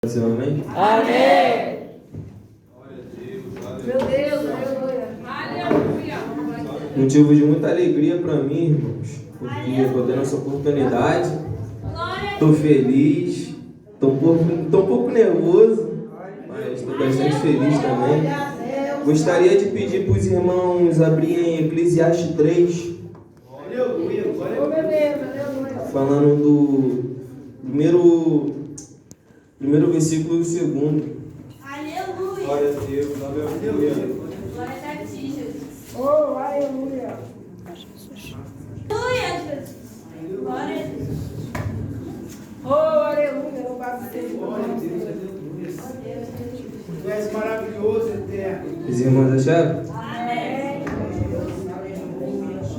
Amém? Amém. Meu Deus, aleluia. Motivo de muita alegria para mim, irmãos, porque eu tô tendo essa oportunidade. Estou feliz, estou um pouco nervoso, mas estou bastante feliz também. Gostaria de pedir para os irmãos abrirem Eclesiastes 3, falando do primeiro versículo e o segundo. Aleluia. Glória a Deus, aleluia. Glória a ti, Jesus. Oh, aleluia. Aleluia, Jesus. Glória a Deus. Oh, aleluia. Louvado seja o Glória a nome de Deus, Deus. aleluia. Tu és maravilhoso, eterno. Os irmãos acharam? Amém.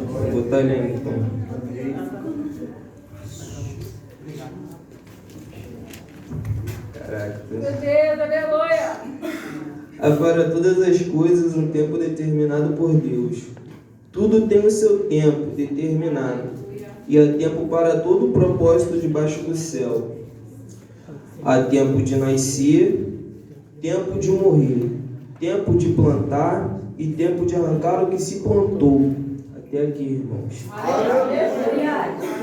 Vou botar ali então. Caraca. Meu Deus, aleluia. Há para todas as coisas um tempo determinado por Deus. Tudo tem o seu tempo determinado, e há tempo para todo o propósito debaixo do céu. Há tempo de nascer, tempo de morrer, tempo de plantar e tempo de arrancar o que se plantou. Até aqui, irmãos.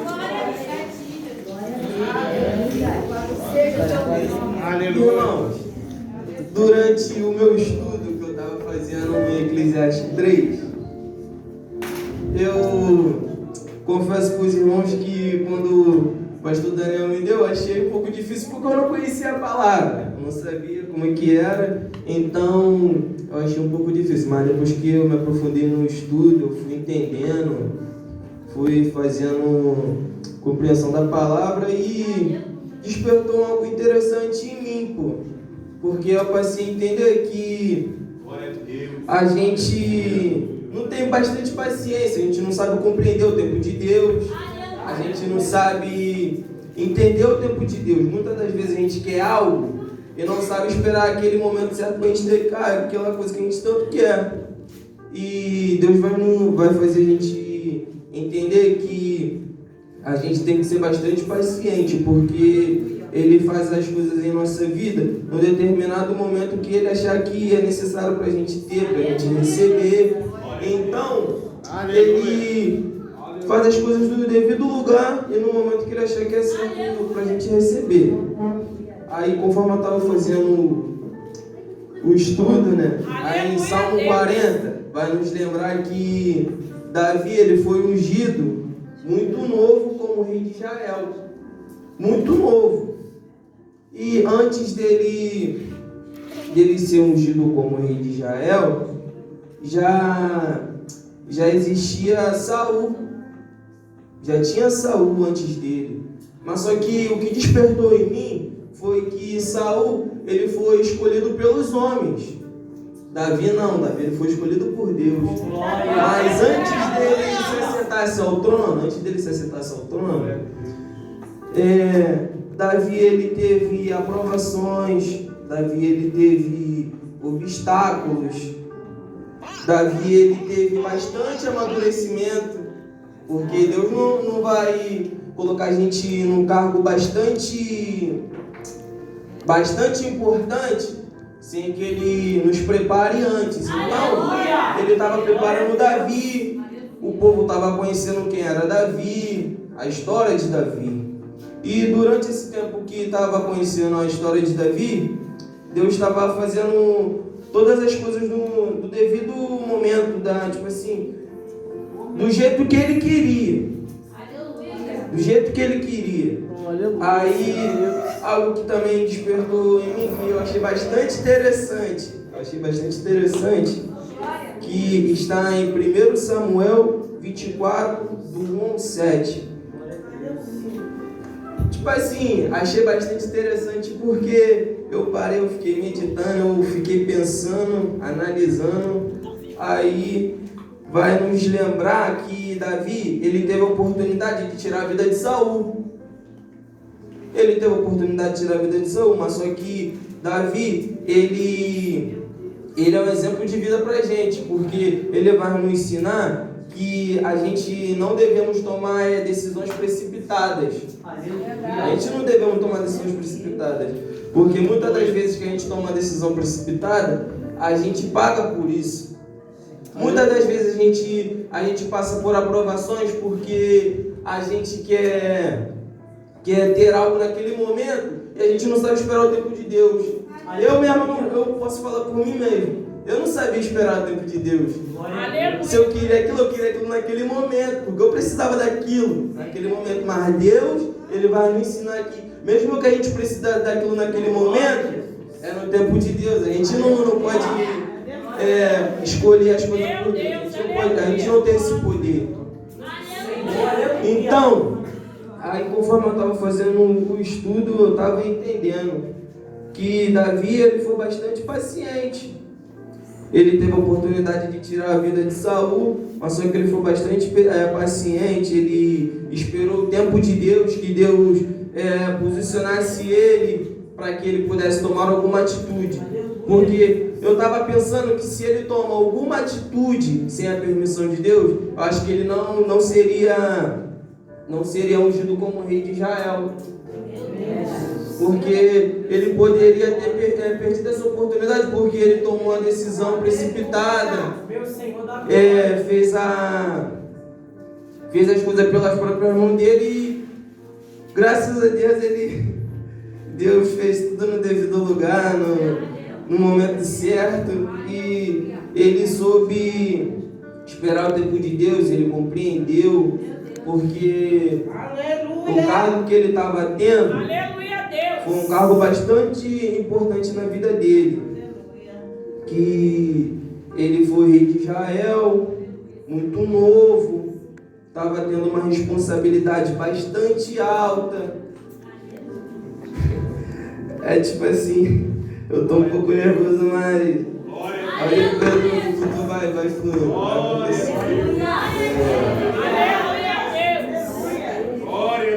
Glória a ti, Jesus. Aleluia. Irmãos, durante o meu estudo que eu estava fazendo em Eclesiastes 3, eu confesso para os irmãos que quando o pastor Daniel me deu, eu achei um pouco difícil porque eu não conhecia a palavra, eu não sabia como é que era, então eu achei um pouco difícil, mas depois que eu me aprofundei no estudo, eu fui entendendo, fui fazendo compreensão da palavra e despertou algo interessante em mim, porque eu passei a entender que Glória a Deus. a gente não tem bastante paciência, a gente não sabe compreender o tempo de Deus, a gente não sabe entender o tempo de Deus. Muitas das vezes a gente quer algo e não sabe esperar aquele momento certo para a gente ter aquela coisa que a gente tanto quer. E Deus vai fazer a gente entender que a gente tem que ser bastante paciente, porque Ele faz as coisas em nossa vida no determinado momento que Ele achar que é necessário para a gente ter, para a gente receber. Então, Ele faz as coisas no devido lugar e no momento que Ele achar que é certo para a gente receber. Aí, conforme eu estava fazendo o estudo, né? Aí em Salmo 40, vai nos lembrar que Davi, ele foi ungido muito novo como rei de Israel. Muito novo. E antes dele ser ungido como rei de Israel, já existia Saul. Já tinha Saul antes dele. Mas só que o que despertou em mim foi que Saul, ele foi escolhido pelos homens. Davi não, Davi ele foi escolhido por Deus. Mas antes dele se assentasse ao trono, Davi ele teve aprovações, Davi ele teve obstáculos, Davi ele teve bastante amadurecimento, porque Deus não vai colocar a gente num cargo bastante importante sem que Ele nos prepare antes. Então, Ele estava preparando Davi, o povo estava conhecendo quem era Davi, a história de Davi. E durante esse tempo que estava conhecendo a história de Davi, Deus estava fazendo todas as coisas no devido momento, do jeito que Ele queria. Do jeito que Ele queria. Aí, algo que também despertou em mim, que eu achei bastante interessante, que está em 1 Samuel 24, do 1 ao 7. Achei bastante interessante porque eu parei, eu fiquei meditando, eu fiquei pensando, analisando. Aí vai nos lembrar que Davi, ele teve a oportunidade de tirar a vida de Saul. Mas só que Davi, ele é um exemplo de vida pra gente, porque ele vai nos ensinar que a gente não devemos tomar decisões precipitadas. A gente não devemos tomar decisões precipitadas, porque muitas das vezes que a gente toma uma decisão precipitada, a gente paga por isso. Muitas das vezes a gente passa por aprovações porque a gente quer ter algo naquele momento e a gente não sabe esperar o tempo de Deus. Eu mesmo, eu posso falar por mim mesmo. Eu não sabia esperar o tempo de Deus. Se eu queria aquilo naquele momento, porque eu precisava daquilo naquele momento. Mas Deus, Ele vai me ensinar aqui. Mesmo que a gente precise daquilo naquele momento, é no tempo de Deus. A gente não pode escolher as coisas por Deus. A gente não tem esse poder. Então, aí conforme eu estava fazendo o estudo, eu estava entendendo que Davi, ele foi bastante paciente. Ele teve a oportunidade de tirar a vida de Saul, mas só que ele foi bastante paciente. Ele esperou o tempo de Deus, que Deus posicionasse ele para que ele pudesse tomar alguma atitude. Porque eu estava pensando que se ele toma alguma atitude sem a permissão de Deus, eu acho que ele não seria ungido como rei de Israel. Porque ele poderia ter perdido essa oportunidade, porque ele tomou uma decisão precipitada, fez as coisas pelas próprias mãos dele e, graças a Deus, Deus fez tudo no devido lugar, no momento certo, e ele soube esperar o tempo de Deus, ele compreendeu, porque o cargo que ele estava tendo foi um cargo bastante importante na vida dele, que ele foi rei de Israel, muito novo, estava tendo uma responsabilidade bastante alta. É tipo assim, eu tô um pouco nervoso, mas aí tudo vai fluindo.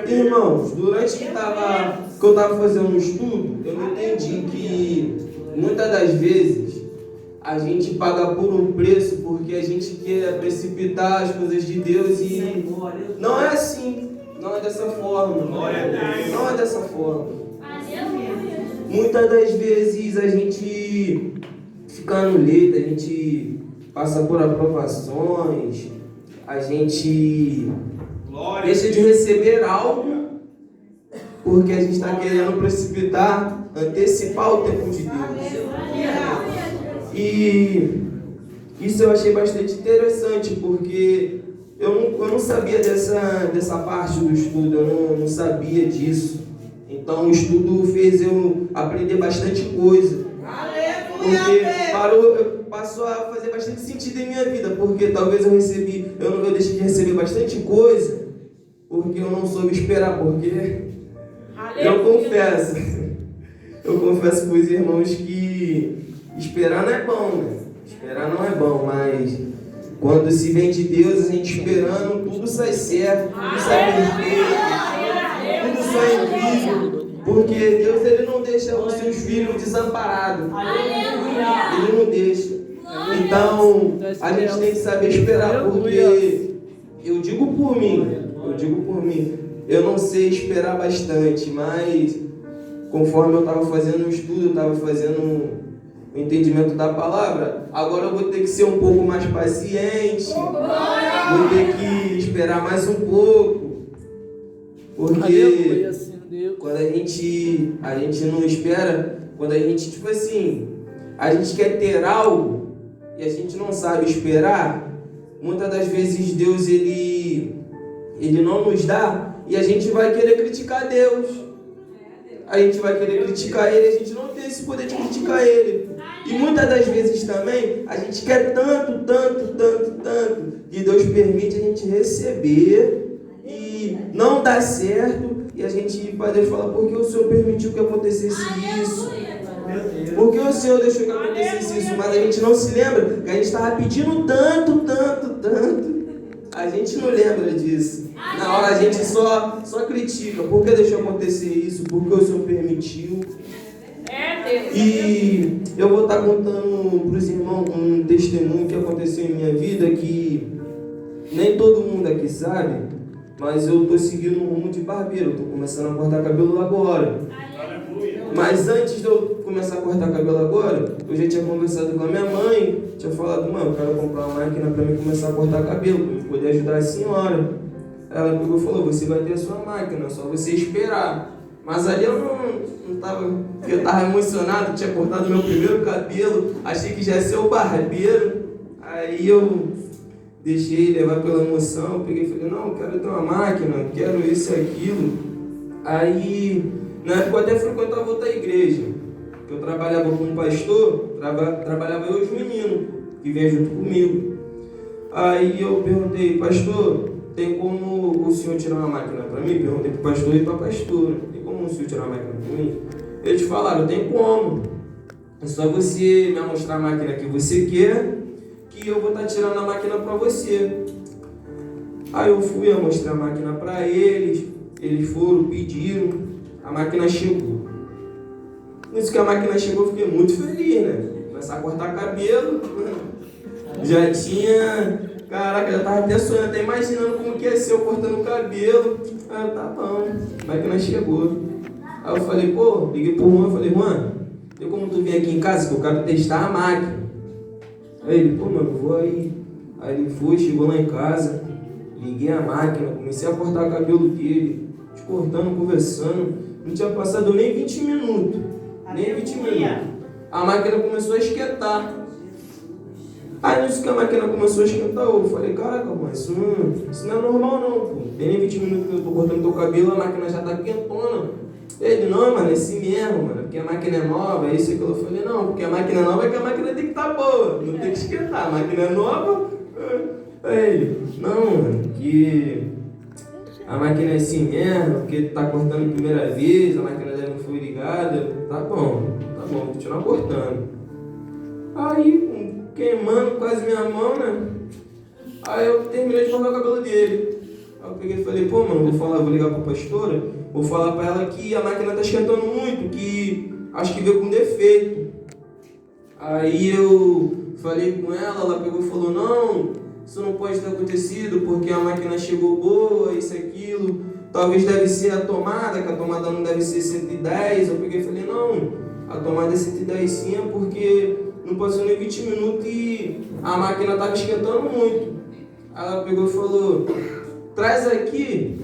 Irmãos, durante que eu estava fazendo um estudo, eu entendi que muitas das vezes a gente paga por um preço porque a gente quer precipitar as coisas de Deus e não é assim, não é dessa forma, não é dessa forma. Muitas das vezes a gente fica no leito, a gente passa por aprovações, a gente deixa de receber algo porque a gente está querendo precipitar, antecipar o tempo de Deus. E isso eu achei bastante interessante, porque eu não sabia dessa parte do estudo, eu não sabia disso. Então o estudo fez eu aprender bastante coisa. Porque passou a fazer bastante sentido em minha vida, porque talvez eu deixei de receber bastante coisa, porque eu não soube esperar, porque eu confesso para os irmãos que esperar não é bom, né? Esperar não é bom, mas quando se vem de Deus, a gente esperando, tudo sai certo, tudo sai perfeito, tudo sai incrível, porque Deus, Ele não deixa os seus filhos desamparados. Ele não deixa. Então, a gente tem que saber esperar, porque eu digo por mim, eu não sei esperar bastante, mas conforme eu estava fazendo um estudo, eu estava fazendo o entendimento da palavra, agora eu vou ter que ser um pouco mais paciente, vou ter que esperar mais um pouco, porque quando a gente não espera, quando a gente, tipo assim, a gente quer ter algo e a gente não sabe esperar, muitas das vezes Deus, ele não nos dá e a gente vai querer criticar Deus. A gente vai querer criticar Ele, a gente não tem esse poder de criticar Ele. E muitas das vezes também, a gente quer tanto, que Deus permite a gente receber e não dá certo, e a gente pode falar, por que o Senhor permitiu que acontecesse isso? Por que o Senhor deixou que acontecesse isso? Mas a gente não se lembra que a gente estava pedindo tanto, a gente não lembra disso. Na hora a gente só critica, por que deixou acontecer isso? Por que o Senhor permitiu? E eu vou estar contando para os irmãos um testemunho que aconteceu em minha vida, que nem todo mundo aqui sabe, mas eu tô seguindo um rumo de barbeiro, eu tô começando a cortar cabelo agora. Mas antes de eu começar a cortar cabelo agora, eu já tinha conversado com a minha mãe, tinha falado, mãe, eu quero comprar uma máquina para mim começar a cortar cabelo, para poder ajudar a senhora. Ela pegou e falou, você vai ter a sua máquina, é só você esperar. Mas ali eu não tava, porque eu tava emocionado, tinha cortado meu primeiro cabelo, achei que já ia ser o barbeiro. Aí eu deixei levar pela emoção, eu peguei e falei, não, eu quero ter uma máquina, quero isso e aquilo. Aí, na época eu até frequentava outra igreja, que eu trabalhava com um pastor, trabalhava eu e os meninos, que vinham junto comigo. Aí eu perguntei, pastor, tem como o senhor tirar uma máquina para mim? Perguntei para o pastor e para a pastora, tem como o senhor tirar uma máquina para mim? Eles falaram, tem como, é só você me mostrar a máquina que você quer, que eu vou estar tirando a máquina para você. Aí eu fui a mostrar a máquina para eles, eles foram, pediram, a máquina chegou. Nisso que a máquina chegou, eu fiquei muito feliz, né? Começar a cortar cabelo, já tinha, caraca, já tava até sonhando, até imaginando como que ia ser eu cortando o cabelo. Aí eu, tá bom, a máquina chegou. Aí eu falei, pô, liguei pro Juan, falei, Juan, tem como tu vir aqui em casa que eu quero testar a máquina? Aí ele, pô, mano, vou aí. Aí ele foi, chegou lá em casa, liguei a máquina, comecei a cortar o cabelo dele, cortando, conversando. Não tinha passado nem 20 minutos. Nem 20 minutos. A máquina começou a esquentar. Aí nisso que a máquina começou a esquentar, eu falei, caraca, mano, isso não é normal não, pô. Tem nem 20 minutos que eu tô cortando teu cabelo, a máquina já tá quentona. Ele, não, mano, é assim mesmo, mano, porque a máquina é nova, é isso e aquilo. Eu falei, não, porque a máquina é nova é que a máquina tem que estar boa, não tem que esquentar. A máquina é nova. Aí ele, não, mano, que a máquina é assim mesmo, porque tá cortando a primeira vez, a máquina dele não foi ligada. Tá bom, vou continuar cortando. Aí, queimando quase minha mão, né? Aí eu terminei de cortar o cabelo dele. Aí eu peguei e falei, pô, mano, vou ligar pra pastora, vou falar pra ela que a máquina tá esquentando muito, que acho que veio com defeito. Aí eu falei com ela pegou e falou, não, isso não pode ter acontecido, porque a máquina chegou boa, isso e aquilo. Talvez deve ser a tomada, que a tomada não deve ser 110. Eu peguei e falei, não, a tomada é 110 sim, porque não passou nem 20 minutos e a máquina estava esquentando muito. Ela pegou e falou, traz aqui,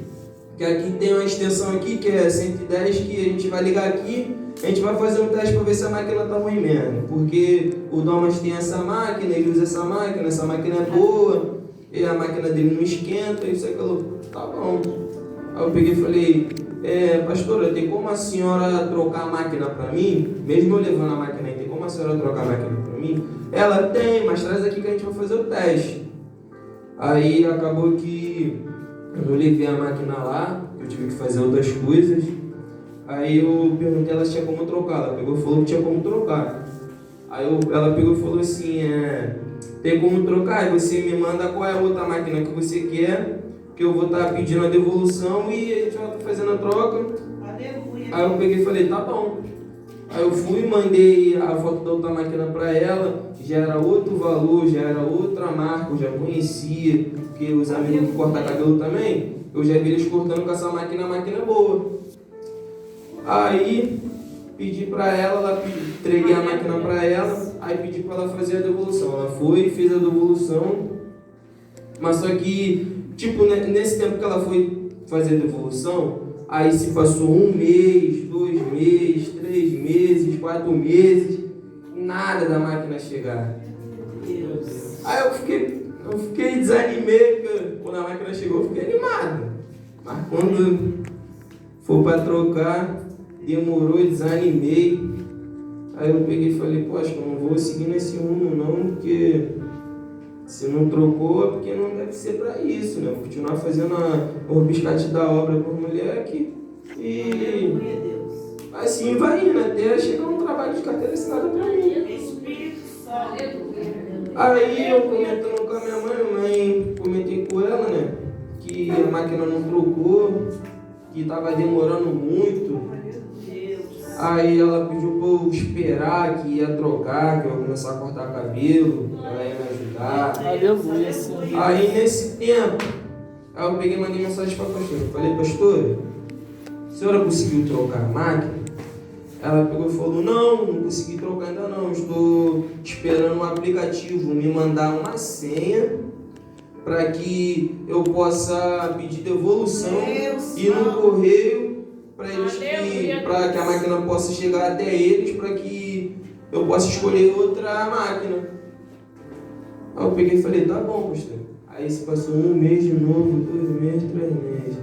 que aqui tem uma extensão aqui, que é 110, que a gente vai ligar aqui, a gente vai fazer um teste para ver se a máquina está ruim mesmo. Porque o Domas tem essa máquina, ele usa essa máquina é boa, e a máquina dele não esquenta, isso é aquilo. Tá bom. Aí eu peguei e falei, pastora, tem como a senhora trocar a máquina para mim? Mesmo eu levando a máquina aí, tem como a senhora trocar a máquina para mim? Ela tem, mas traz aqui que a gente vai fazer o teste. Aí acabou que eu levei a máquina lá, eu tive que fazer outras coisas. Aí eu perguntei ela se tinha como trocar, ela pegou e falou que tinha como trocar. Aí ela pegou e falou assim, tem como trocar, aí você me manda qual é a outra máquina que você quer, que eu vou estar pedindo a devolução e a gente vai estar fazendo a troca. Aí eu peguei e falei, tá bom. Aí eu fui e mandei a foto da outra máquina para ela, já era outro valor, já era outra marca, eu já conhecia, porque os amigos que cortam cabelo também, eu já vi eles cortando com essa máquina, a máquina é boa. Aí pedi para ela, entreguei a máquina para ela, aí pedi para ela fazer a devolução. Ela foi e fez a devolução, mas só que, tipo, nesse tempo que ela foi fazer a devolução, aí se passou 1 mês, 2 meses, 3 meses, 4 meses, nada da máquina chegar. Aí eu fiquei desanimei, porque quando a máquina chegou eu fiquei animado. Mas quando for para trocar, demorou e desanimei. Aí eu peguei e falei, poxa, eu não vou seguir nesse rumo não, porque se não trocou é porque não deve ser para isso, né? Vou continuar fazendo o biscate da obra por mulher aqui. E assim vai indo até chegar um trabalho de carteira assinada para mim. Aí eu comentando com a minha mãe, comentei com ela, né? Que a máquina não trocou, que estava demorando muito. Aí ela pediu para eu esperar, que ia trocar, que eu ia começar a cortar cabelo, ela ia me ajudar. Aí nesse tempo, Aí eu peguei e mandei mensagem para a pastora. Eu falei, pastora, a senhora conseguiu trocar a máquina? Ela pegou e falou, não consegui trocar ainda não. Estou esperando um aplicativo me mandar uma senha para que eu possa pedir devolução e no correio para que a máquina possa chegar até eles, para que eu possa escolher outra máquina. Aí eu peguei e falei, tá bom, pastor. Aí se passou 1 mês de novo, 2 meses, 3 meses.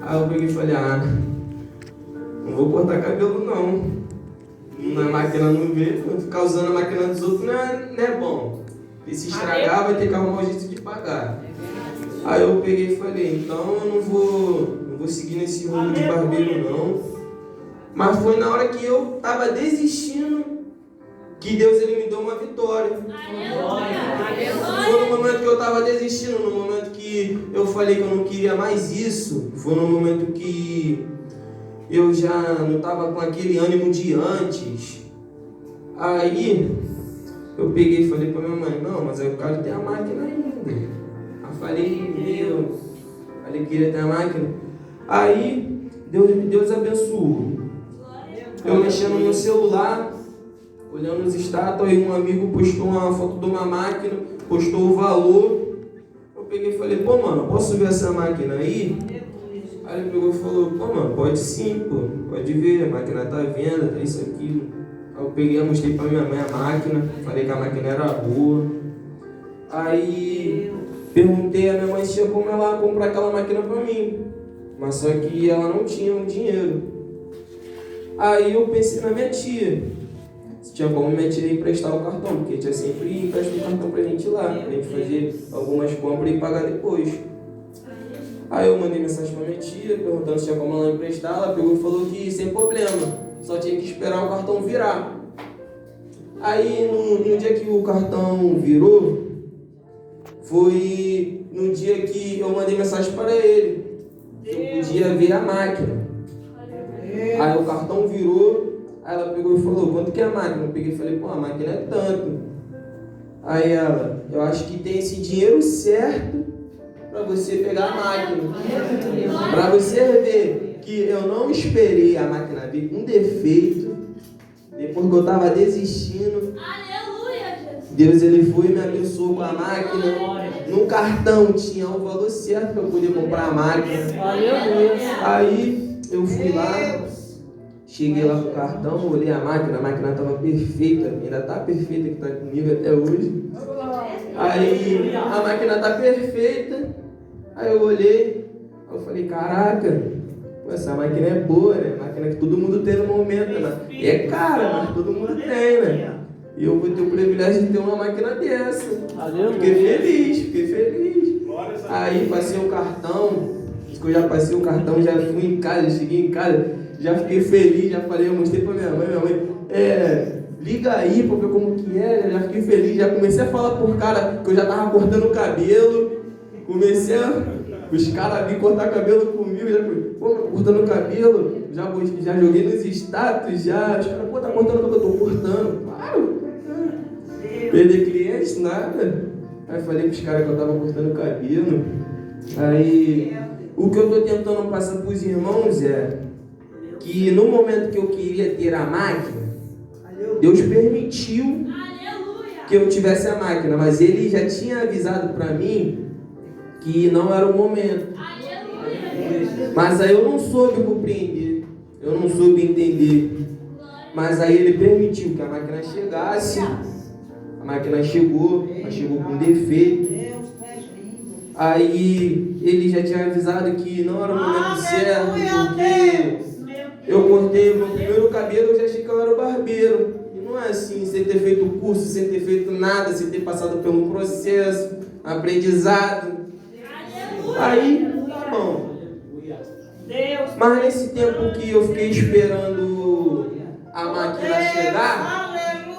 Aí eu peguei e falei, não vou cortar cabelo não. Na máquina não vê, ficar usando a máquina dos outros não é bom. E se estragar vai ter que arrumar o jeito de pagar. Aí eu peguei e falei, então eu não vou seguir nesse rumo de barbeiro não. Mas foi na hora que eu estava desistindo que Deus ele me deu uma vitória. Foi no momento que eu estava desistindo, no momento que eu falei que eu não queria mais isso. Foi no momento que eu já não estava com aquele ânimo de antes. Aí eu peguei e falei para minha mãe, não, mas eu quero ter a máquina ainda. Aí falei que queria ter a máquina. Aí Deus abençoou. Eu mexendo no meu celular, olhando os status, aí um amigo postou uma foto de uma máquina, postou o valor. Eu peguei e falei, pô mano, posso ver essa máquina aí? Aí ele pegou e falou, pô mano, pode sim, pô, pode ver, a máquina tá à venda, tá isso, aquilo. Aí eu peguei e mostrei pra minha mãe a máquina, falei que a máquina era boa. Aí perguntei a minha mãe se tinha como ela comprar aquela máquina pra mim, mas só que ela não tinha o dinheiro. Aí eu pensei na minha tia, se tinha como minha tia emprestar o cartão, porque a tia sempre empresta o cartão pra gente lá, pra gente fazer algumas compras e pagar depois. Aí eu mandei mensagem pra minha tia, perguntando se tinha como ela emprestar. Ela pegou e falou que sem problema, só tinha que esperar o cartão virar. Aí no dia que o cartão virou, foi no dia que eu mandei mensagem para ele, eu podia ver a máquina. Aí o cartão virou, aí ela pegou e falou, quanto que é a máquina? Eu peguei e falei, pô, a máquina é tanto. Aí ela, eu acho que tem esse dinheiro certo para você pegar a máquina. Para você ver que eu não esperei a máquina vir com defeito, depois que eu estava desistindo. Deus ele foi e me abençoou com a máquina. No cartão tinha o valor certo para eu poder comprar a máquina. Aí eu fui lá, cheguei lá com o cartão, olhei a máquina estava perfeita, ainda está perfeita, que está comigo até hoje. Aí a máquina está perfeita. Aí eu olhei, eu falei, caraca, pô, essa máquina é boa, né? Máquina que todo mundo tem no momento, né? E é cara, mas todo mundo tem, né? E eu vou ter o privilégio de ter uma máquina dessa. Fiquei feliz. Aí passei o cartão, acho que eu já passei o cartão, já fui em casa, cheguei em casa, já fiquei feliz, já falei, eu mostrei pra minha mãe, liga aí pra ver como que é, já fiquei feliz, já comecei a falar por cara que eu já tava cortando o cabelo, os caras vir cortar cabelo comigo, já fui, pô, cortando o cabelo, já joguei nos status, os caras, pô, tá cortando o cabelo, eu tô cortando, claro, perder clientes, nada. Aí falei pros caras que eu tava cortando o cabelo. Aí, o que eu tô tentando passar pros irmãos é que no momento que eu queria ter a máquina, Deus permitiu que eu tivesse a máquina, mas Ele já tinha avisado para mim que não era o momento. Mas aí eu não soube compreender, eu não soube entender. Mas aí Ele permitiu que a máquina chegasse. A máquina chegou, mas chegou com defeito. Aí Ele já tinha avisado que não era o momento certo, porque eu cortei meu primeiro cabelo, eu já achei que eu era o barbeiro. E não é assim, sem ter feito o curso, sem ter feito nada, sem ter passado pelo processo, aprendizado. Aí, tá bom. Mas nesse tempo que eu fiquei esperando a máquina chegar,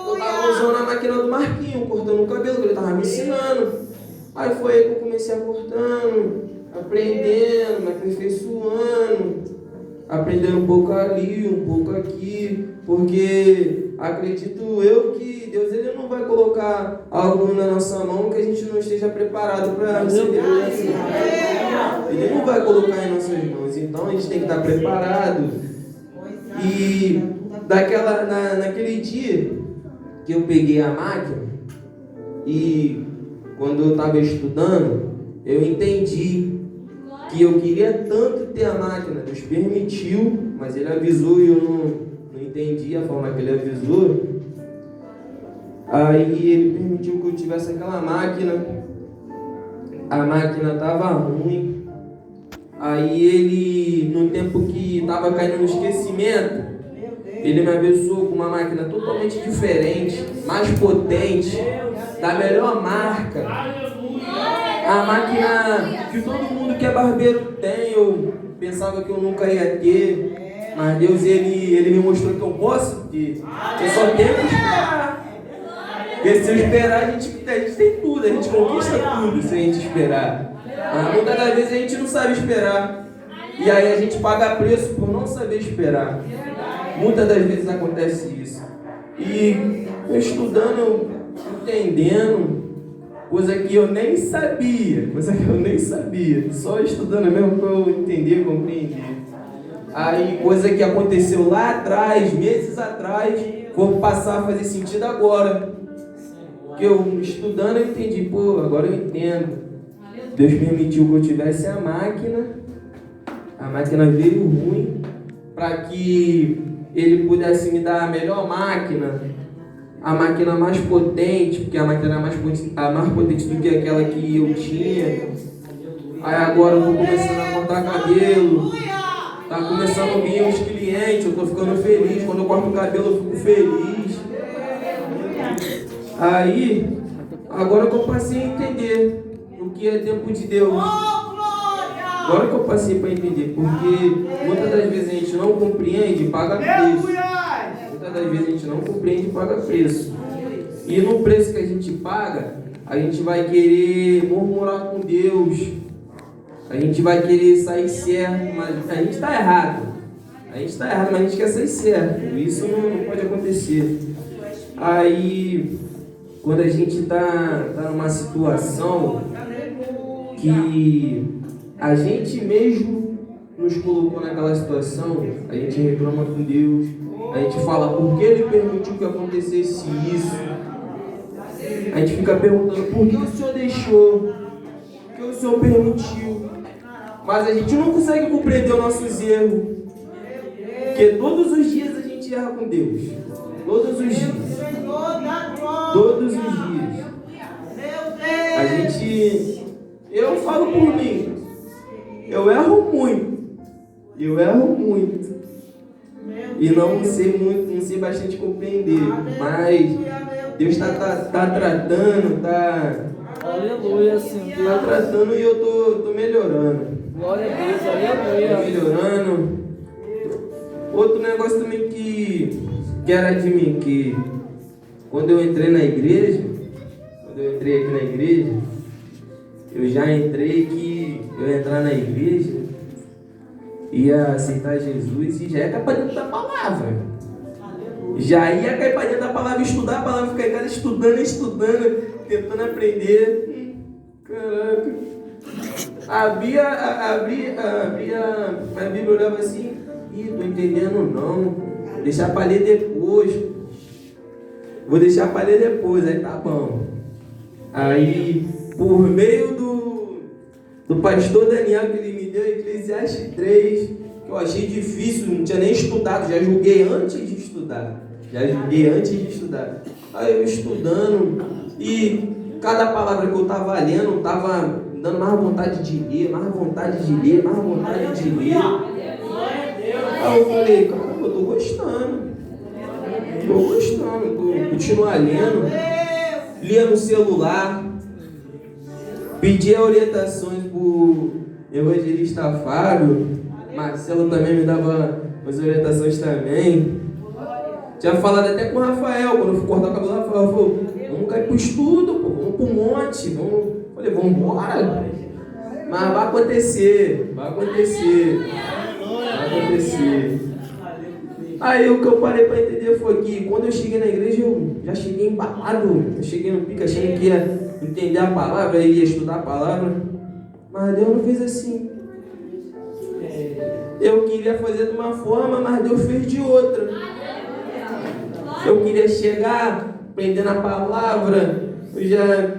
eu estava usando a máquina do Marquinho, cortando o cabelo, que ele estava me ensinando. Aí foi aí que eu comecei a cortando, aprendendo, me aperfeiçoando, aprendendo um pouco ali, um pouco aqui, porque acredito eu que Deus ele não vai colocar algo na nossa mão que a gente não esteja preparado para receber. Ele não vai colocar em nossas mãos, então a gente tem que estar preparado. E naquele dia que eu peguei a máquina e quando eu estava estudando, eu entendi que eu queria tanto ter a máquina. Deus permitiu, mas Ele avisou e eu não entendi a forma que Ele avisou. Aí Ele permitiu que eu tivesse aquela máquina. A máquina estava ruim. Aí Ele, no tempo que estava caindo no esquecimento, Ele me abençoou com uma máquina totalmente diferente, mais potente, da melhor marca. A máquina que todo mundo que é barbeiro tem, eu pensava que eu nunca ia ter, mas Deus ele me mostrou que eu posso ter. Eu só tenho que esperar. Porque se eu esperar, a gente tem tudo, a gente conquista tudo se a gente esperar. Mas muitas das vezes a gente não sabe esperar. E aí a gente paga preço por não saber esperar. Muitas das vezes acontece isso. E eu estudando, entendendo, coisa que eu nem sabia, só estudando mesmo para eu entender, compreender. Aí, coisa que aconteceu lá atrás, meses atrás, vou passar a fazer sentido agora. Que eu estudando eu entendi, agora eu entendo. Deus permitiu que eu tivesse a máquina veio ruim, para que Ele pudesse me dar a melhor máquina, a máquina mais potente, porque a máquina é mais potente do que aquela que eu tinha. Aí agora eu tô começando a cortar cabelo, tá começando a vir os clientes, eu tô ficando feliz. Quando eu corto o cabelo eu fico feliz. Aí, agora que eu passei a entender o que é tempo de Deus. Agora que eu passei para entender, porque muitas das vezes a gente não compreende e paga preço. Muitas das vezes a gente não compreende e paga preço. E no preço que a gente paga, a gente vai querer murmurar com Deus. A gente vai querer sair certo, mas a gente está errado. Mas a gente quer sair certo. Isso não pode acontecer. Aí, quando a gente está numa situação que a gente mesmo nos colocou naquela situação, a gente reclama com Deus, a gente fala por que Ele permitiu que acontecesse isso. A gente fica perguntando por que o Senhor deixou, por que o Senhor permitiu. Mas a gente não consegue compreender os nossos erros, porque todos os dias a gente erra com Deus. Todos os dias. Todos os dias. A gente... Eu falo por mim. Eu erro muito. E não sei bastante compreender. Mas Deus está tratando, Aleluia, Senhor. Está tratando e eu tô melhorando. Glória a Deus, aleluia. Tô melhorando. Outro negócio também que era de mim, que quando eu entrei na igreja, eu já entrei que eu ia entrar na igreja, ia aceitar Jesus e já ia cair para dentro da palavra. Já ia cair para dentro da palavra, estudar a palavra, ficar em casa estudando, tentando aprender. Caraca. Abria a Bíblia, olhava assim, tô entendendo não, vou deixar para ler depois, aí tá bom. Aí, por meio do pastor Daniel, que ele me deu Eclesiastes 3, que eu achei difícil, não tinha nem estudado, já julguei antes de estudar. Aí eu estudando, e cada palavra que eu estava lendo, estava dando mais vontade de ler. Aí eu falei, caramba, eu tô gostando, continuar lendo, lia no celular, pedia orientações pro evangelista Fábio, Marcelo também me dava as orientações também. Tinha falado até com o Rafael, quando eu fui cortar o cabelo, o Rafael falou, vamos cair pro estudo, vamos pro monte, Falei, vamos embora. Mas vai acontecer. Aí o que eu parei para entender foi que quando eu cheguei na igreja, eu já cheguei embalado. Eu cheguei no pico achando que ia entender a palavra, ia estudar a palavra. Mas Deus não fez assim. Eu queria fazer de uma forma, mas Deus fez de outra. Eu queria chegar, aprendendo a palavra. Eu já,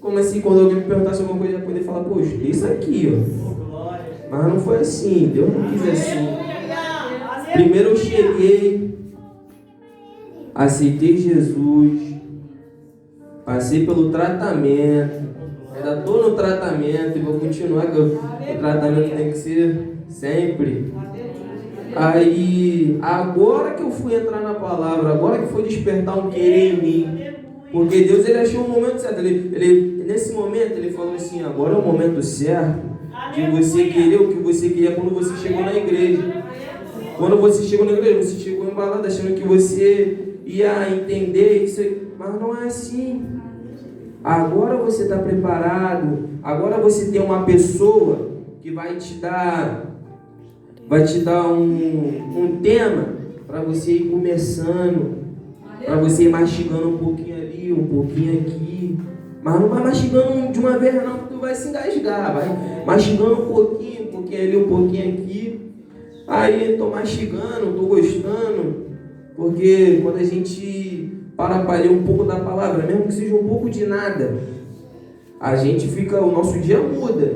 como assim, quando alguém me perguntasse alguma coisa, eu ia poder falar, poxa, isso aqui, ó. Mas não foi assim, Deus não quis assim. Primeiro eu cheguei, aceitei Jesus, passei pelo tratamento, ainda estou no tratamento e vou continuar, que o tratamento tem que ser sempre. Aí, agora que eu fui entrar na palavra, agora que foi despertar um querer em mim, porque Deus ele achou o momento certo, nesse momento ele falou assim, agora é o momento certo de você querer o que você queria quando você chegou na igreja. Quando você chegou na igreja, você chegou embalado achando que você ia entender isso, mas não é assim. Agora você está preparado, agora você tem uma pessoa que vai te dar um tema para você ir começando, para você ir mastigando um pouquinho ali, um pouquinho aqui, mas não vai mastigando de uma vez não, porque tu vai se engasgar, vai mastigando um pouquinho ali, um pouquinho aqui. Aí estou mastigando, estou gostando, porque quando a gente para ler um pouco da palavra, mesmo que seja um pouco de nada, a gente fica, o nosso dia muda.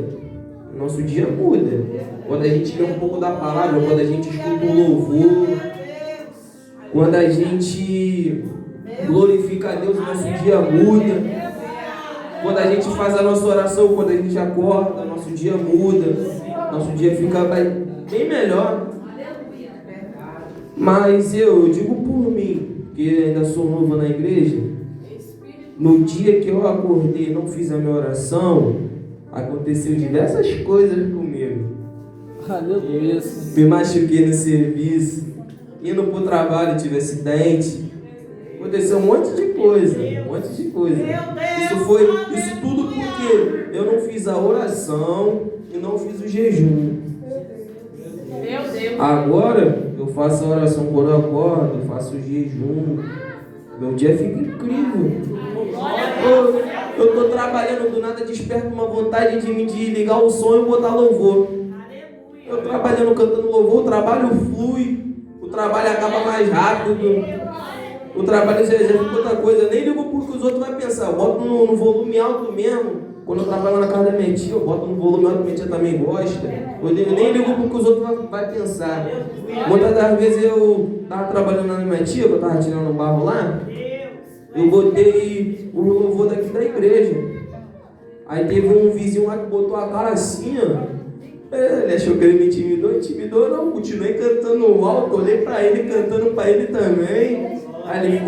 O nosso dia muda. Quando a gente lê um pouco da palavra, quando a gente escuta um louvor, quando a gente glorifica a Deus, o nosso dia muda. Quando a gente faz a nossa oração, quando a gente acorda, nosso dia muda. Nosso dia fica bem melhor. Mas eu digo por mim, que ainda sou novo na igreja, no dia que eu acordei e não fiz a minha oração, aconteceu diversas coisas comigo. Aleluia. Me machuquei no serviço, indo para o trabalho tive acidente, aconteceu um monte de coisa, Isso tudo porque eu não fiz a oração e não fiz o jejum. Agora eu faço a oração quando eu acordo, eu faço o jejum, meu dia fica incrível. Eu estou trabalhando, do nada desperto uma vontade de ligar o som e botar louvor. Eu trabalhando, cantando louvor, o trabalho flui, o trabalho acaba mais rápido, o trabalho já fica outra coisa. Eu nem ligo porque os outros vão pensar, eu boto no volume alto mesmo. Quando eu trabalho na casa da minha tia, eu boto no volume alto, minha tia também gosta. Eu nem ligo porque os outros vão pensar. Muitas das vezes eu estava trabalhando na minha tia, eu estava tirando um barro lá, eu botei o louvor daqui da igreja. Aí teve um vizinho lá que botou a cara assim, ó. Ele achou que ele me intimidou não, continuei cantando alto, olhei pra ele, cantando pra ele também. Aí ele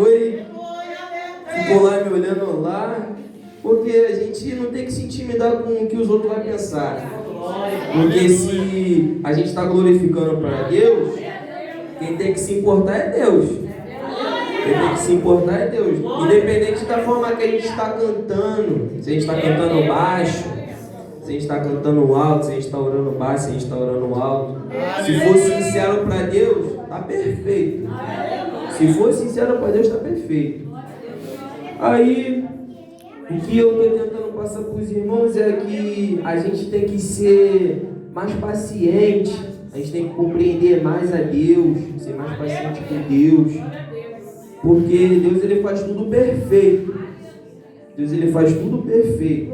ficou lá me olhando lá, porque a gente não tem que se intimidar com o que os outros vão pensar. Porque se a gente está glorificando para Deus, quem tem que se importar é Deus. Quem tem que se importar é Deus. Independente da forma que a gente está cantando, se a gente está cantando baixo, se a gente está cantando alto, se a gente está orando baixo, se a gente está orando alto. Se for sincero para Deus, está perfeito. Se for sincero para Deus, está perfeito. Aí, o que eu estou tentando passar para os irmãos é que a gente tem que ser mais paciente, a gente tem que compreender mais a Deus, ser mais paciente com Deus, porque Deus ele faz tudo perfeito. Deus ele faz tudo perfeito.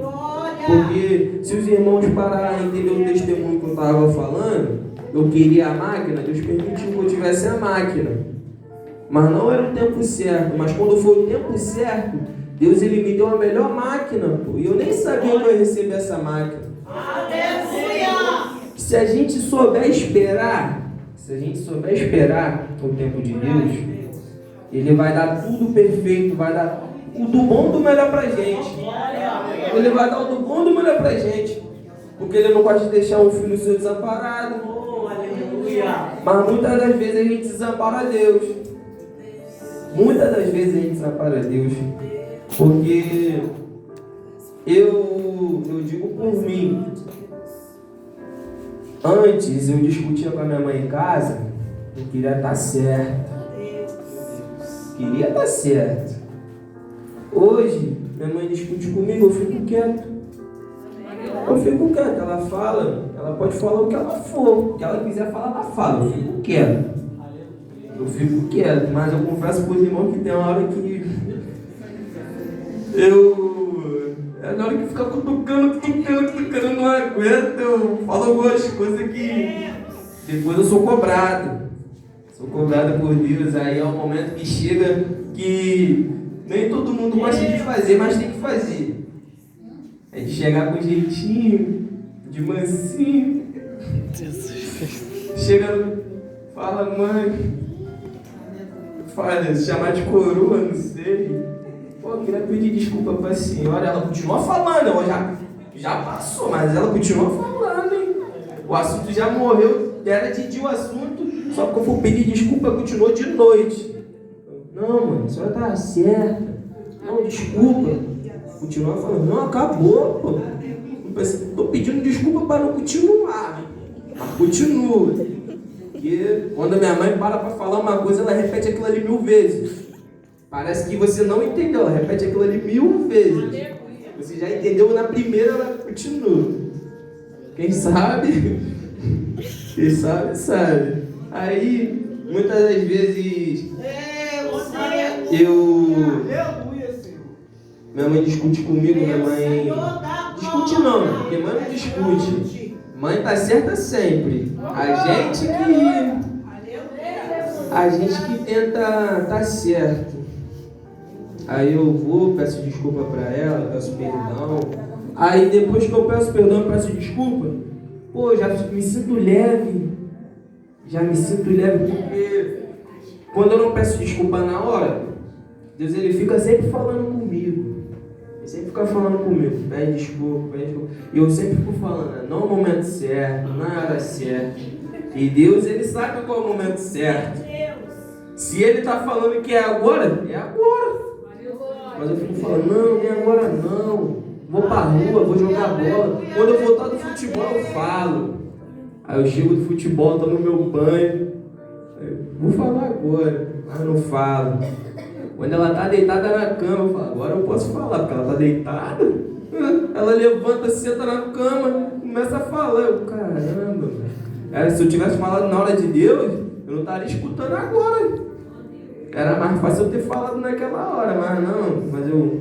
Porque se os irmãos pararem a entender o testemunho que eu estava falando, eu queria a máquina, Deus permitiu que eu tivesse a máquina. Mas não era o tempo certo. Mas quando foi o tempo certo, Deus ele me deu a melhor máquina, pô. E eu nem sabia que eu ia receber essa máquina. Se a gente souber esperar, o tempo de Deus, Ele vai dar tudo perfeito, vai dar o do bom do melhor pra gente. Ele vai dar o do bom do melhor pra gente. Porque Ele não gosta de deixar um filho seu desamparado. Mas muitas das vezes a gente desampara Deus. Muitas das vezes a gente desampara Deus. Porque eu digo por mim. Antes eu discutia com a minha mãe em casa. Eu queria estar certo. Queria estar certo. Hoje, minha mãe discute comigo, eu fico quieto. Eu fico quieto, ela fala, ela pode falar o que ela for. O que ela quiser falar, ela fala. Eu fico quieto. Eu fico quieto, mas eu confesso para os irmãos que tem uma hora que é na hora que fica cutucando, eu não aguento, eu falo algumas coisas que depois eu sou cobrado. Sou cobrado por Deus, aí é um momento que chega que nem todo mundo gosta de fazer, mas tem que fazer. É de chegar com jeitinho, de mansinho. Chega, fala, mãe. Fala, chamar de coroa, não sei. Pô, eu queria pedir desculpa pra senhora. Ela continua falando, ela já passou, mas ela continua falando, hein? O assunto já morreu, era de dia o assunto, só que eu fui pedir desculpa, continuou de noite. Não, mãe, a senhora tá certa. Não, desculpa. Continua falando, não, acabou, pô. Tô pedindo desculpa para não continuar. Mas continua. Porque quando a minha mãe para falar uma coisa, ela repete aquilo ali 1000 vezes. Parece que você não entendeu, ela repete aquilo ali 1000 vezes. Você já entendeu na primeira, ela continua. Quem sabe? Quem sabe, sabe. Aí, muitas das vezes, minha mãe discute comigo, minha mãe... Discute não, porque mãe não discute. Mãe tá certa sempre. A gente que tenta tá certo. Aí eu vou, peço desculpa pra ela, peço perdão. Aí depois que eu peço perdão, peço desculpa, pô, já me sinto leve. Já me sinto leve porque quando eu não peço desculpa na hora, Deus ele fica sempre falando comigo. Ele sempre fica falando comigo, pede desculpa. E eu sempre fico falando, não é o momento certo, não é a hora certa. E Deus, ele sabe qual é o momento certo. Se ele está falando que é agora, é agora. Mas eu fico falando, não, nem agora não. Vou pra rua, vou jogar bola. Quando eu voltar do futebol, eu falo. Aí eu chego do futebol, tomo meu banho. Vou falar agora, mas não falo. Quando ela tá deitada na cama, eu falo, agora eu posso falar, porque ela tá deitada. Ela levanta, senta na cama, começa a falar. Eu, caramba, se eu tivesse falado na hora de Deus, eu não estaria escutando agora. Era mais fácil eu ter falado naquela hora, mas não. Mas eu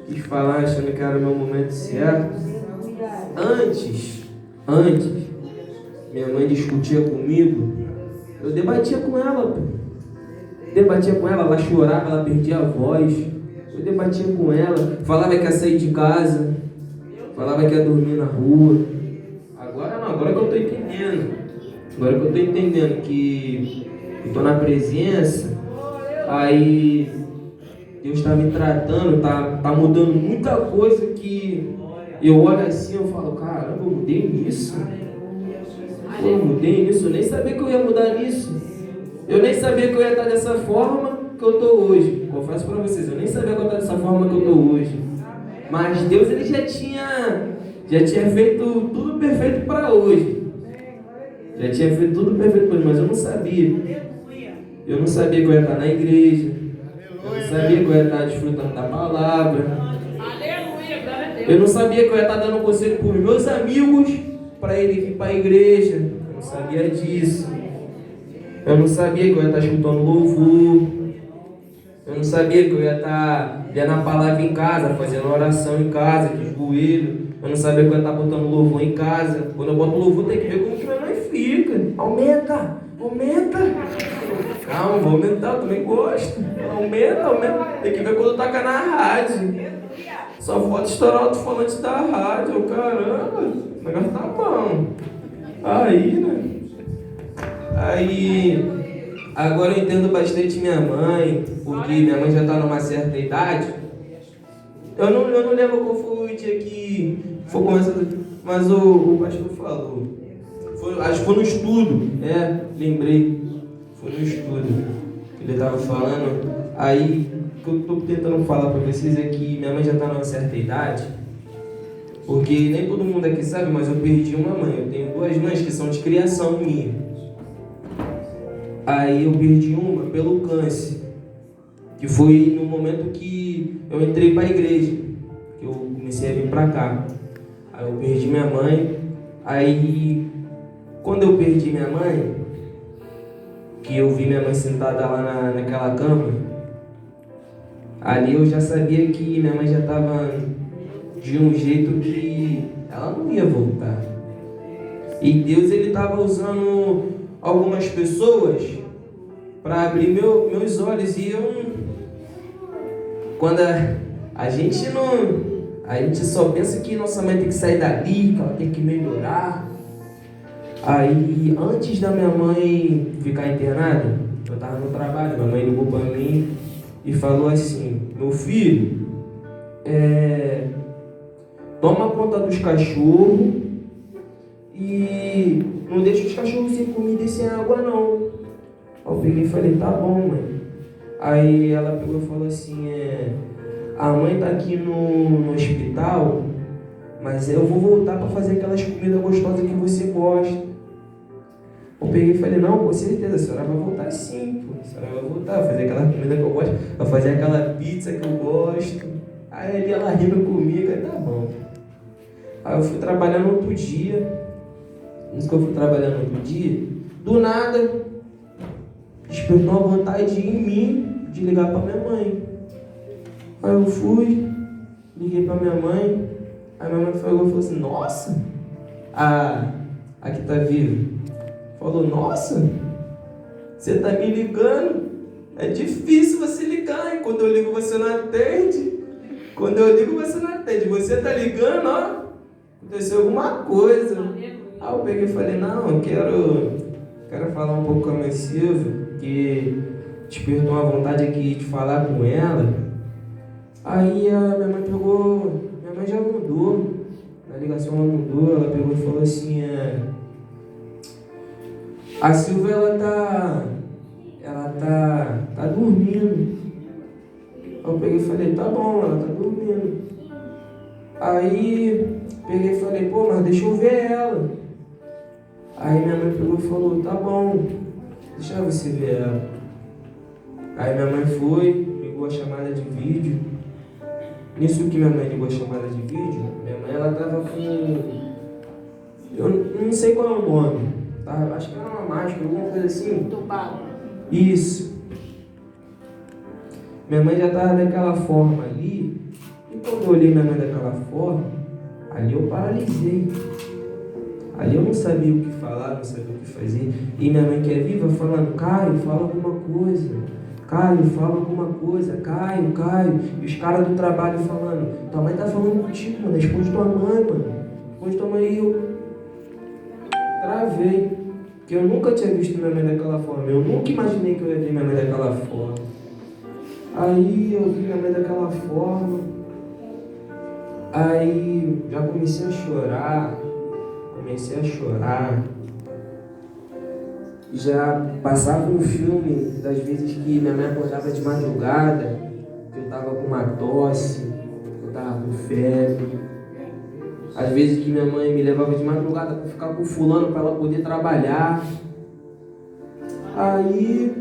quis falar achando que era o meu momento certo. Antes, minha mãe discutia comigo, eu debatia com ela, pô. Debatia com ela, ela chorava, ela perdia a voz. Eu debatia com ela, falava que ia sair de casa, falava que ia dormir na rua. Agora não, agora que eu estou entendendo. Agora que eu estou entendendo que eu estou na presença, aí Deus está me tratando, tá mudando muita coisa que eu olho assim, eu falo, caramba, eu mudei nisso. Pô, eu mudei nisso, eu nem sabia que eu ia mudar nisso. Eu nem sabia que eu ia estar dessa forma que eu estou hoje. Confesso para vocês, eu nem sabia que eu ia estar dessa forma que eu estou hoje. Mas Deus ele já tinha feito tudo perfeito para hoje. Já tinha feito tudo perfeito para hoje, mas eu não sabia. Eu não sabia que eu ia estar na igreja. Eu não sabia que eu ia estar desfrutando da palavra. Eu não sabia que eu ia estar dando conselho para os meus amigos para ele vir para a igreja. Eu não sabia disso. Eu não sabia que eu ia estar escutando louvor. Eu não sabia que eu ia estar lendo a palavra em casa, fazendo oração em casa, de joelho. Eu não sabia que eu ia estar botando louvor em casa. Quando eu boto louvor, tem que ver como que minha mãe fica. Aumenta! Calma, vou aumentar, eu também gosto. Aumenta. Tem que ver quando taca na rádio. Só falta estourar o alto-falante da rádio. Caramba, o negócio tá bom. Aí, né? Aí, agora eu entendo bastante minha mãe, porque minha mãe já está numa certa idade. Eu não lembro qual foi o dia que foi começado, mas o pastor falou. Acho que foi no estudo, lembrei. Foi no estudo que ele estava falando. Aí, o que eu estou tentando falar para vocês é que minha mãe já está numa certa idade. Porque nem todo mundo aqui sabe, mas eu perdi uma mãe. Eu tenho 2 mães que são de criação minha. Aí eu perdi uma pelo câncer, que foi no momento que eu entrei para a igreja, que eu comecei a vir para cá. Aí eu perdi minha mãe. Aí quando eu perdi minha mãe, que eu vi minha mãe sentada lá naquela cama, ali eu já sabia que minha mãe já estava de um jeito que ela não ia voltar. E Deus, ele estava usando algumas pessoas para abrir meus olhos. E eu, quando a gente só pensa que nossa mãe tem que sair dali, que ela tem que melhorar. Aí, antes da minha mãe ficar internada, eu estava no trabalho, minha mãe ligou para mim e falou assim: meu filho, toma conta dos cachorros e não deixa os cachorros sem comida e sem água não. Aí eu peguei e falei: tá bom, mãe. Aí ela pegou e falou assim: a mãe tá aqui no hospital, mas eu vou voltar para fazer aquelas comidas gostosas que você gosta. Eu peguei e falei: não, com certeza, a senhora vai voltar sim, pô. A senhora vai voltar, vai fazer aquela comida que eu gosto, vai fazer aquela pizza que eu gosto. Aí ali ela rindo comigo, aí tá bom. Aí eu fui trabalhar no outro dia. Isso que eu fui trabalhar no outro dia, do nada, despertou uma vontade em mim de ligar pra minha mãe. Aí eu fui, liguei pra minha mãe. Aí minha mãe falou assim: nossa, a que tá viva falou: nossa, você tá me ligando? É difícil você ligar, hein? Quando eu ligo você não atende. Quando eu ligo você não atende. Você tá ligando, ó, aconteceu alguma coisa. Aí eu peguei e falei: não, eu quero falar um pouco com a minha Silvia, que despertou uma vontade aqui de falar com ela. Aí a minha mãe já mudou, a ligação ela mudou, ela pegou e falou assim: a Silvia ela tá dormindo. Eu peguei e falei: tá bom, ela tá dormindo. Aí peguei e falei: pô, mas deixa eu ver ela. Aí minha mãe pegou e falou: tá bom, deixa você ver ela. Aí minha mãe foi, ligou a chamada de vídeo. Nisso que minha mãe ligou a chamada de vídeo, minha mãe ela tava com... eu não sei qual é o nome, tá? Acho que era uma máscara, alguma coisa assim. Entubado. Isso. Minha mãe já tava daquela forma ali. E quando eu olhei minha mãe daquela forma, ali eu paralisei. Ali eu não sabia o que falar, não sabia o que fazer. E minha mãe que é viva falando: Caio, fala alguma coisa. Caio, fala alguma coisa. Caio. E os caras do trabalho falando: tua mãe tá falando contigo, mano. Responde tua mãe, mano. Responde tua mãe. E eu travei. Porque eu nunca tinha visto minha mãe daquela forma. Eu nunca imaginei que eu ia ver minha mãe daquela forma. Aí eu vi minha mãe daquela forma. Aí já comecei a chorar. Já passava um filme das vezes que minha mãe acordava de madrugada, que eu tava com uma tosse, que eu tava com febre. Às vezes que minha mãe me levava de madrugada para ficar com fulano para ela poder trabalhar. Aí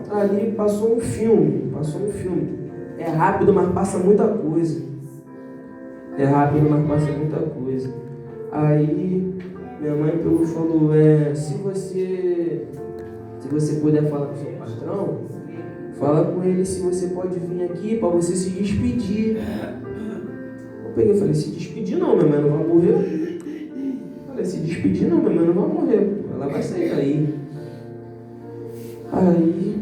ali passou um filme. É rápido, mas passa muita coisa. Aí minha mãe pegou e falou: se você puder falar com seu patrão, fala com ele se você pode vir aqui para você se despedir. Eu peguei e falei: se despedir não, minha mãe não vai morrer. Se despedir não, minha mãe não vai morrer. Ela vai sair daí. Aí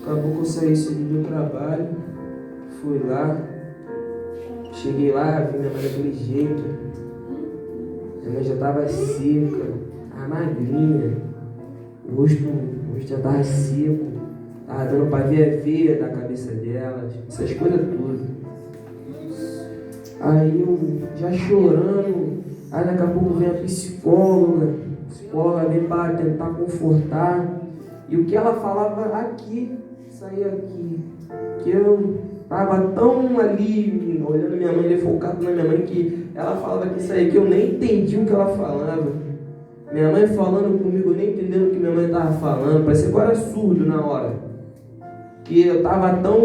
acabou que eu saí cedo do trabalho, fui lá, cheguei lá, vi minha mãe daquele jeito. Minha mãe já estava seca, magrinha, o rosto já estava seco, estava dando para ver a veia da cabeça dela, essas coisas todas. Aí eu já chorando, aí daqui a pouco vem a psicóloga veio para tentar confortar, e o que ela falava aqui, saía aqui, que eu estava tão ali, olhando minha mãe, focado na minha mãe, que ela falava que isso aí, que eu nem entendi o que ela falava. Minha mãe falando comigo, eu nem entendendo o que minha mãe estava falando, parecia que eu era surdo na hora. E eu tava tão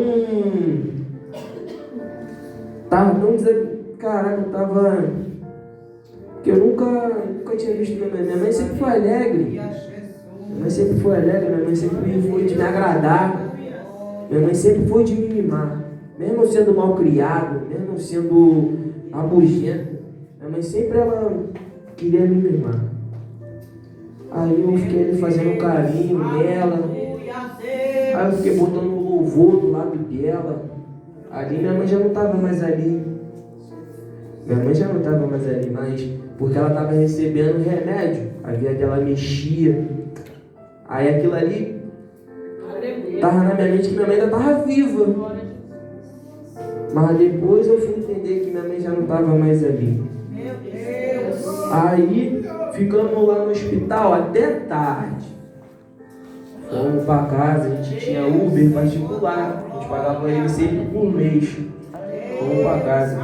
caraca, eu tava... que eu nunca tinha visto minha mãe. Minha mãe sempre foi alegre. Minha mãe sempre foi alegre, minha mãe sempre foi de me agradar. Minha mãe sempre foi de me mimar. Mesmo sendo mal criado, mesmo sendo rabugento, minha mãe sempre ela queria me mimar. Aí eu fiquei ali fazendo um carinho nela. Aí eu fiquei botando um louvor do lado dela. Ali minha mãe já não estava mais ali. Minha mãe já não estava mais ali, mas porque ela estava recebendo remédio. A vida dela mexia. Aí aquilo ali estava na minha mente que minha mãe ainda estava viva. Mas depois eu fui entender que minha mãe já não estava mais ali. Aí ficamos lá no hospital até tarde. Fomos para casa, a gente tinha Uber particular. A gente pagava ele sempre por mês. Fomos para casa.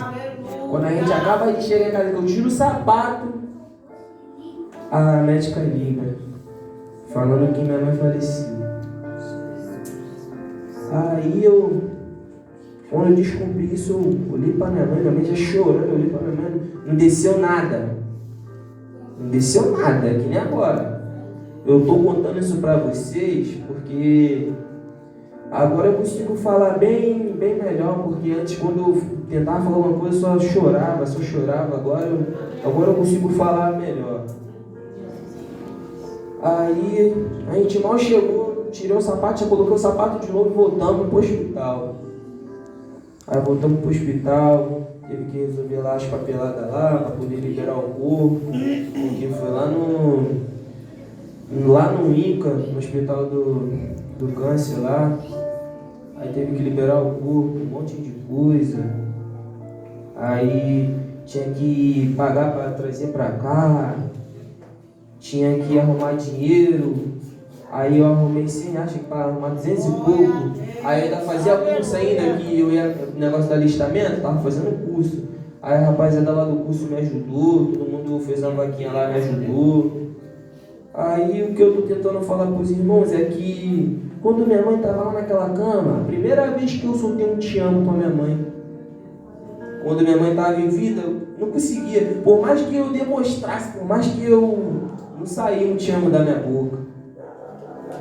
Quando a gente acaba de chegar em casa, que eu tiro o sapato, a médica liga, falando que minha mãe faleceu. Aí quando eu descobri isso, eu olhei para minha mãe já chorando, eu olhei para minha mãe, não desceu nada. Não desceu nada, que nem agora. Eu estou contando isso para vocês porque agora eu consigo falar bem melhor, porque antes quando eu tentava falar alguma coisa só chorava. Agora eu consigo falar melhor. Aí a gente mal chegou, tirei o sapato, já coloquei o sapato de novo e voltamos pro hospital. Aí voltamos pro hospital, teve que resolver lá as papeladas lá para poder liberar o corpo, porque foi lá no INCA, no hospital do câncer lá. Aí teve que liberar o corpo, um monte de coisa. Aí tinha que pagar para trazer para cá, tinha que arrumar dinheiro. Aí eu arrumei 100, acho que para arrumar 200 e pouco. Aí ainda fazia curso ainda, que eu ia no negócio do alistamento, tava fazendo curso. Aí a rapaziada lá do curso me ajudou, todo mundo fez uma vaquinha lá, me ajudou. Aí o que eu tô tentando falar pros irmãos é que quando minha mãe estava lá naquela cama, a primeira vez que eu soltei um te amo pra minha mãe, quando minha mãe estava em vida, eu não conseguia. Por mais que eu demonstrasse, por mais que eu não saía um te amo da minha boca.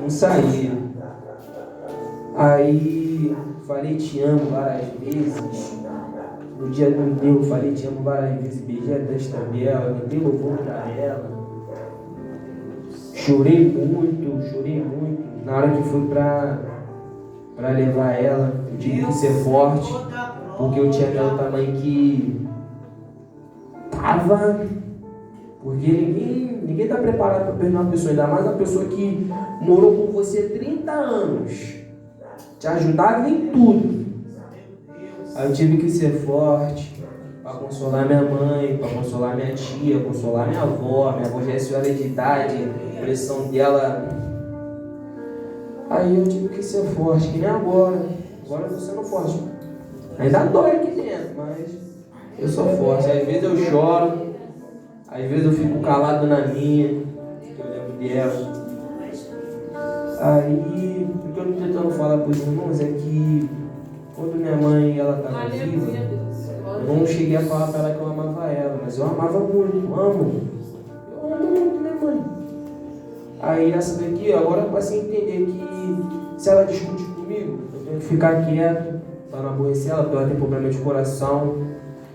Não saía. Aí falei te amo várias vezes. No dia do enterro falei te amo várias vezes. Beijei a testa dela, me dei louvor pra ela. Chorei muito. Na hora que fui pra levar ela, eu tive que ser forte, porque eu tinha minha outra mãe que tava... Porque ninguém tá preparado para perdoar uma pessoa, ainda mais uma pessoa que morou com você 30 anos, te ajudava em tudo. Aí eu tive que ser forte para consolar minha mãe, para consolar minha tia, consolar minha avó já é senhora de idade, a pressão dela. Aí eu tive que ser forte, que nem agora. Agora eu tô sendo forte. Ainda dói aqui dentro, mas eu sou forte. Às vezes eu choro, às vezes eu fico calado na minha, que eu lembro dela. Aí, o que eu estou tentando falar para os irmãos é que quando minha mãe estava viva, eu não cheguei a falar para ela que eu amava ela, mas eu amava muito, amo. Eu amo muito minha mãe. Aí essa daqui, agora eu passei a entender que se ela discute comigo, eu tenho que ficar quieto para não aborrecer ela, porque ela tem problema de coração.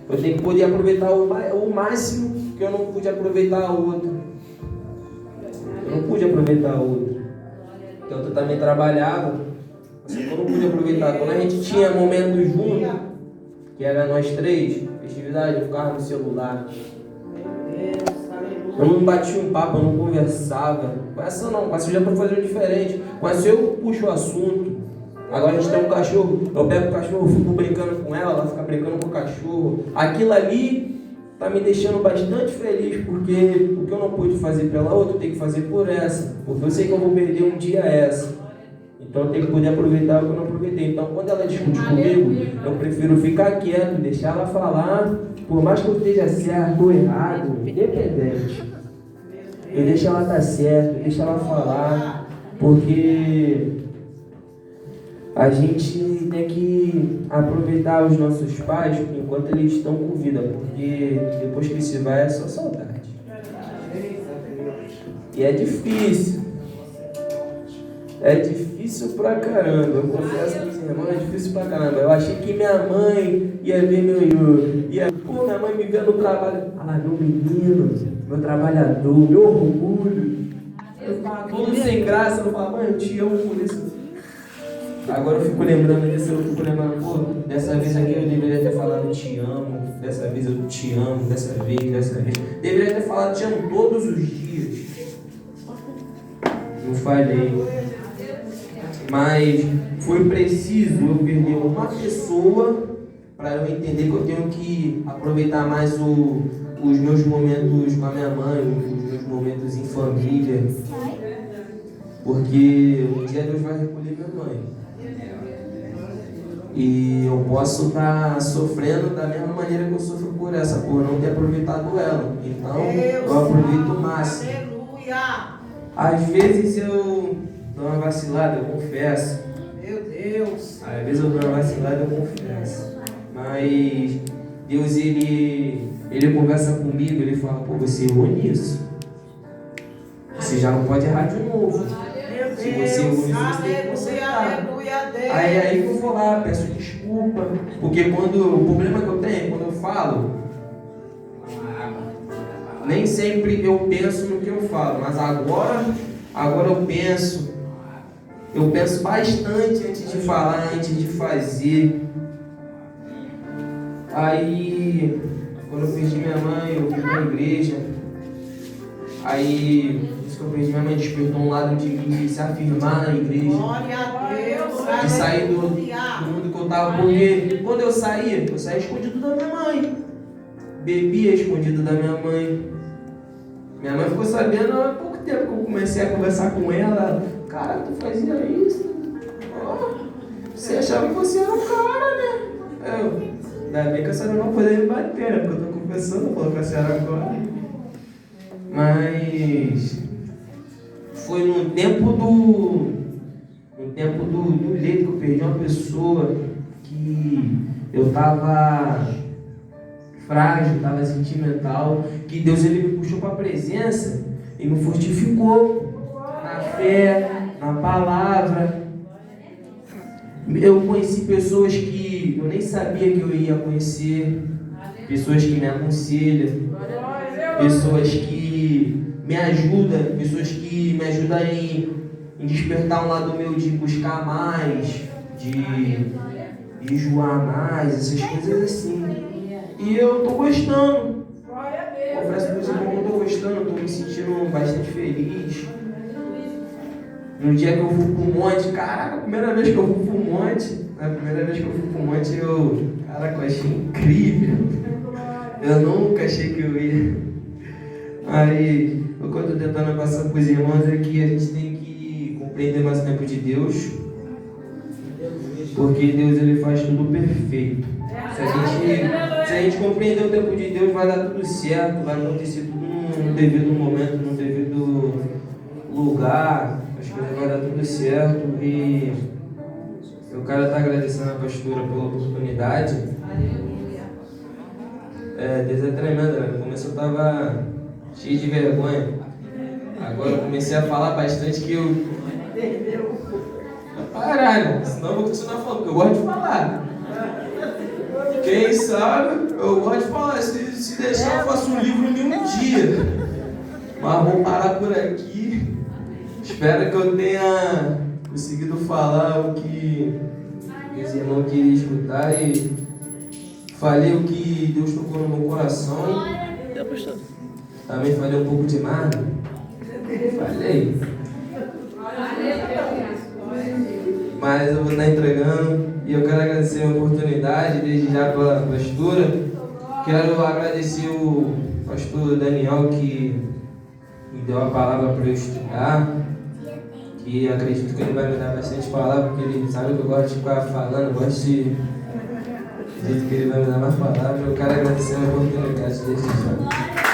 Eu tenho que poder aproveitar o máximo que eu não pude aproveitar a outra. Eu não pude aproveitar a outra. Então eu também trabalhava, mas eu não pude aproveitar. Quando a gente tinha momentos juntos, que era nós três, festividade, eu ficava no celular. Eu não batia um papo, eu não conversava. Com essa não, com essa eu já estou fazendo diferente. Com essa eu puxo o assunto. Agora a gente tem um cachorro, eu pego o cachorro, fico brincando com ela fica brincando com o cachorro. Aquilo ali tá me deixando bastante feliz, porque o que eu não pude fazer pela outra, eu tenho que fazer por essa. Porque eu sei que eu vou perder um dia essa. Então eu tenho que poder aproveitar o que eu não aproveitei. Então quando ela discute comigo, eu prefiro ficar quieto, deixar ela falar, por mais que eu esteja certo ou errado, independente. eu deixo ela estar certa, eu deixo ela falar, porque a gente tem que aproveitar os nossos pais enquanto eles estão com vida, porque depois que se vai é só saudade. E é difícil. É difícil pra caramba. Eu confesso para os irmãos, é difícil pra caramba. Eu achei que minha mãe ia ver meu Yuri. Pô, minha mãe me vê no trabalho. Ah, meu menino, meu trabalhador, meu orgulho. Tudo sem graça. Eu falo, mãe, eu te amo por isso. Agora eu fico lembrando disso, pô, dessa vez aqui eu deveria ter falado te amo, dessa vez eu te amo, dessa vez. Deveria ter falado te amo todos os dias. Não falhei. Mas foi preciso eu perder uma pessoa para eu entender que eu tenho que aproveitar mais os meus momentos com a minha mãe, os meus momentos em família. Porque um dia Deus vai recolher minha mãe. E eu posso estar sofrendo da mesma maneira que eu sofro por não ter aproveitado ela. Então, eu aproveito o máximo. Às vezes eu dou uma vacilada, eu confesso. Meu Deus. Às vezes eu dou uma vacilada, eu confesso. Mas Deus, ele conversa comigo, ele fala, pô, você errou nisso. Você já não pode errar de novo. Se você errou nisso, você tem que consertar. Aí que eu vou lá, peço desculpa. Porque o problema que eu tenho, quando eu falo, nem sempre eu penso no que eu falo, mas agora eu penso bastante antes de falar, antes de fazer. Aí, quando eu perdi minha mãe, eu fui pra igreja. Aí, isso que eu perdi minha mãe despertou um lado de mim de se afirmar na igreja. Glória a Deus. De sair do mundo que eu tava. Porque quando eu saía escondido da minha mãe. Bebia escondido da minha mãe. Minha mãe ficou sabendo há pouco tempo que eu comecei a conversar com ela. Cara, tu fazia isso? Oh, você achava que você era o cara, né? Ainda bem que a senhora não vai poder me bater, né? Porque eu tô confessando, falou com a senhora agora. Mas foi no tempo do leito que eu perdi uma pessoa que eu tava frágil, tava sentimental, que Deus ele me puxou para a presença e me fortificou na fé, na palavra. Eu conheci pessoas que eu nem sabia que eu ia conhecer, pessoas que me aconselham, pessoas que me ajudam, pessoas que me ajudam em despertar um lado meu de buscar mais, de enjoar mais, essas coisas assim. E eu tô gostando. Confesso pra vocês que eu tô gostando, tô me sentindo bastante feliz. No dia que eu fui pro monte, caraca, a primeira vez que eu fui pro monte, caraca, eu achei incrível. Eu nunca achei que eu ia. Aí, o que eu tô tentando passar pros irmãos é que a gente tem que compreender mais o tempo de Deus. Porque Deus ele faz tudo perfeito. Se a gente compreender o tempo de Deus, vai dar tudo certo, vai acontecer tudo no devido momento, no devido lugar, as coisas vão dar tudo certo. E eu quero estar agradecendo a pastora pela oportunidade. Deus é tremendo, né? No começo eu estava cheio de vergonha. Agora eu comecei a falar bastante que eu... Caralho, senão eu vou continuar falando, porque eu gosto de falar. Quem sabe, eu gosto de falar. Se deixar, eu faço um livro em um dia. Mas vou parar por aqui. Espero que eu tenha conseguido falar o que os irmãos queriam escutar. E falei o que Deus tocou no meu coração. Também falei um pouco demais. Falei. Mas eu vou estar entregando. E eu quero agradecer a oportunidade, desde já pela pastora. Quero agradecer o pastor Daniel, que me deu a palavra para eu estudar. Que acredito que ele vai me dar bastante palavra, porque ele sabe que eu gosto de ficar falando, eu gosto de... Acredito que ele vai me dar mais palavras. Eu quero agradecer a oportunidade desde já.